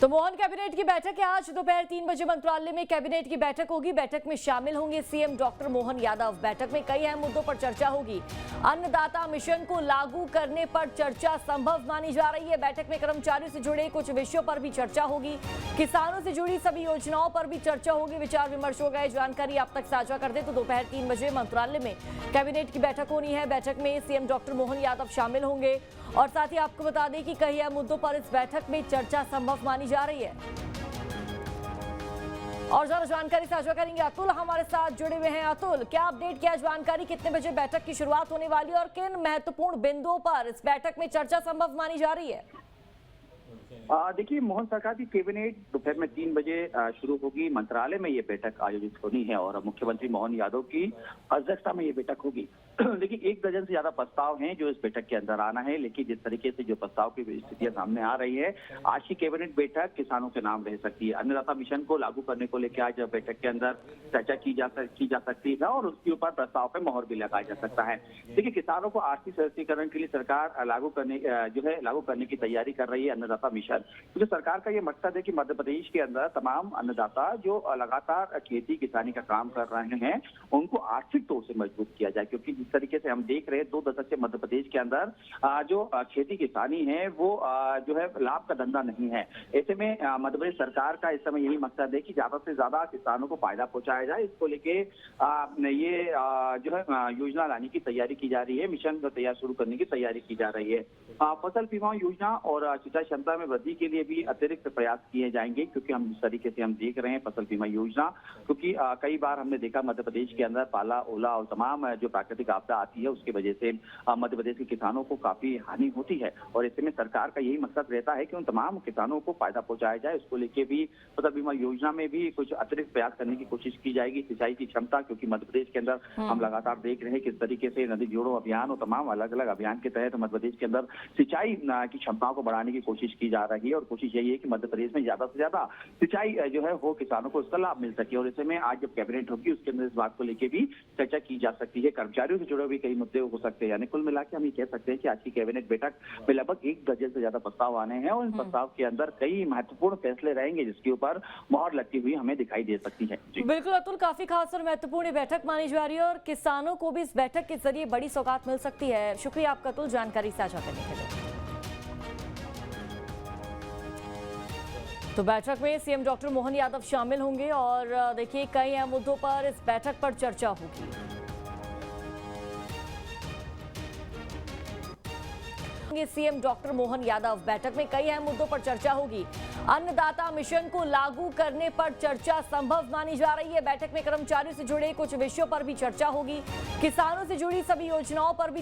तो मोहन कैबिनेट की बैठक है आज दोपहर 3 बजे मंत्रालय में कैबिनेट की बैठक होगी। बैठक में शामिल होंगे सीएम डॉक्टर मोहन यादव। बैठक में कई अहम मुद्दों पर चर्चा होगी। अन्नदाता मिशन को लागू करने पर चर्चा संभव मानी जा रही है। बैठक में कर्मचारियों से जुड़े कुछ विषयों पर भी चर्चा होगी। किसानों से जुड़ी सभी योजनाओं पर भी चर्चा होगी। विचार विमर्श हो गए। जानकारी आप तक साझा कर दे तो दोपहर 3 बजे मंत्रालय में कैबिनेट की बैठक होनी है। बैठक में सीएम डॉक्टर मोहन यादव शामिल होंगे और साथ ही आपको बता दें कि कई अहम मुद्दों पर इस बैठक में चर्चा संभव मानी जा रही है। और ज्यादा जानकारी साझा करेंगे अतुल हमारे साथ जुड़े हुए हैं। अतुल, क्या अपडेट, क्या जानकारी, कितने बजे बैठक की शुरुआत होने वाली है और किन महत्वपूर्ण बिंदुओं पर इस बैठक में चर्चा संभव मानी जा रही है? देखिए, मोहन सरकार की कैबिनेट दोपहर में 3 बजे शुरू होगी। मंत्रालय में ये बैठक आयोजित होनी है और मुख्यमंत्री मोहन यादव की अध्यक्षता में ये बैठक होगी। लेकिन 1 दर्जन से ज्यादा प्रस्ताव हैं जो इस बैठक के अंदर आना है। लेकिन जिस तरीके से जो प्रस्ताव की स्थितियां सामने आ रही है, आज की कैबिनेट बैठक किसानों के नाम रह सकती है। अन्नदाता मिशन को लागू करने को लेकर आज बैठक के अंदर चर्चा की जा सकती है और उसके ऊपर प्रस्ताव पर मोहर भी लगाया जा सकता है। देखिए, किसानों को आर्थिक सशक्तिकरण के लिए सरकार लागू करने की तैयारी कर रही है अन्नदाता मिशन। क्योंकि सरकार का ये मकसद है कि मध्य प्रदेश के अंदर तमाम अन्नदाता जो लगातार खेती किसानी का काम कर रहे हैं, उनको आर्थिक तौर से मजबूत किया जाए। क्योंकि जिस तरीके से हम देख रहे हैं 2 दशक से मध्य प्रदेश के अंदर जो खेती किसानी है वो जो है लाभ का धंधा नहीं है। ऐसे में मध्य प्रदेश सरकार का इस समय यही मकसद है कि ज्यादा से ज्यादा किसानों को फायदा पहुंचाया जाए। इसको लेके ये जो है योजना लाने की तैयारी की जा रही है। मिशन तैयार शुरू करने की तैयारी की जा रही है। फसल बीमा योजना और सिंचाई क्षमता में वृद्धि के लिए भी अतिरिक्त प्रयास किए जाएंगे। क्योंकि हम जिस तरीके से हम देख रहे हैं फसल बीमा योजना, क्योंकि कई बार हमने देखा मध्य प्रदेश के अंदर पाला, ओला और तमाम जो प्राकृतिक आपदा आती है उसकी वजह से मध्य प्रदेश के किसानों को काफी हानि होती है। और ऐसे में सरकार का यही मकसद रहता है कि उन तमाम किसानों को फायदा पहुंचाया जाए। उसको लेके भी फसल बीमा योजना में भी कुछ अतिरिक्त प्रयास करने की कोशिश की जाएगी। सिंचाई की क्षमता, क्योंकि मध्य प्रदेश के अंदर हम लगातार देख रहे हैं किस तरीके से नदी जोड़ो अभियान और तमाम अलग अलग अभियान के तहत मध्य प्रदेश के अंदर सिंचाई की क्षमताओं को बढ़ाने की कोशिश की जा रही है। और कोशिश यही है कि मध्य प्रदेश में ज्यादा से ज्यादा सिंचाई जो है वो किसानों को उसका लाभ मिल सके। और ऐसे में आज जब कैबिनेट होगी उसके अंदर इस बात को लेकर भी चर्चा की जा सकती है। कर्मचारियों से जुड़े भी कई मुद्दे हो सकते हैं। यानी कुल मिला के हम ये कह सकते हैं कि आज की कैबिनेट बैठक में लगभग 1 दर्जन से ज्यादा प्रस्ताव आने हैं और इन प्रस्ताव के अंदर कई महत्वपूर्ण फैसले रहेंगे जिसके ऊपर मोहर लगती हुई हमें दिखाई दे सकती है। बिल्कुल अतुल, काफी खास और महत्वपूर्ण बैठक मानी जा रही है और किसानों को भी इस बैठक के जरिए बड़ी सौगात मिल सकती है। शुक्रिया आपका अतुल, जानकारी साझा करने के लिए। तो बैठक में सीएम डॉक्टर मोहन यादव शामिल होंगे और देखिए कई अहम मुद्दों पर इस बैठक पर चर्चा होगी। सीएम डॉक्टर मोहन यादव, बैठक में कई अहम मुद्दों पर चर्चा होगी। अन्नदाता मिशन को लागू करने पर चर्चा संभव मानी जा रही है। बैठक में कर्मचारियों से जुड़े कुछ विषयों पर भी चर्चा होगी। किसानों से जुड़ी सभी योजनाओं पर भी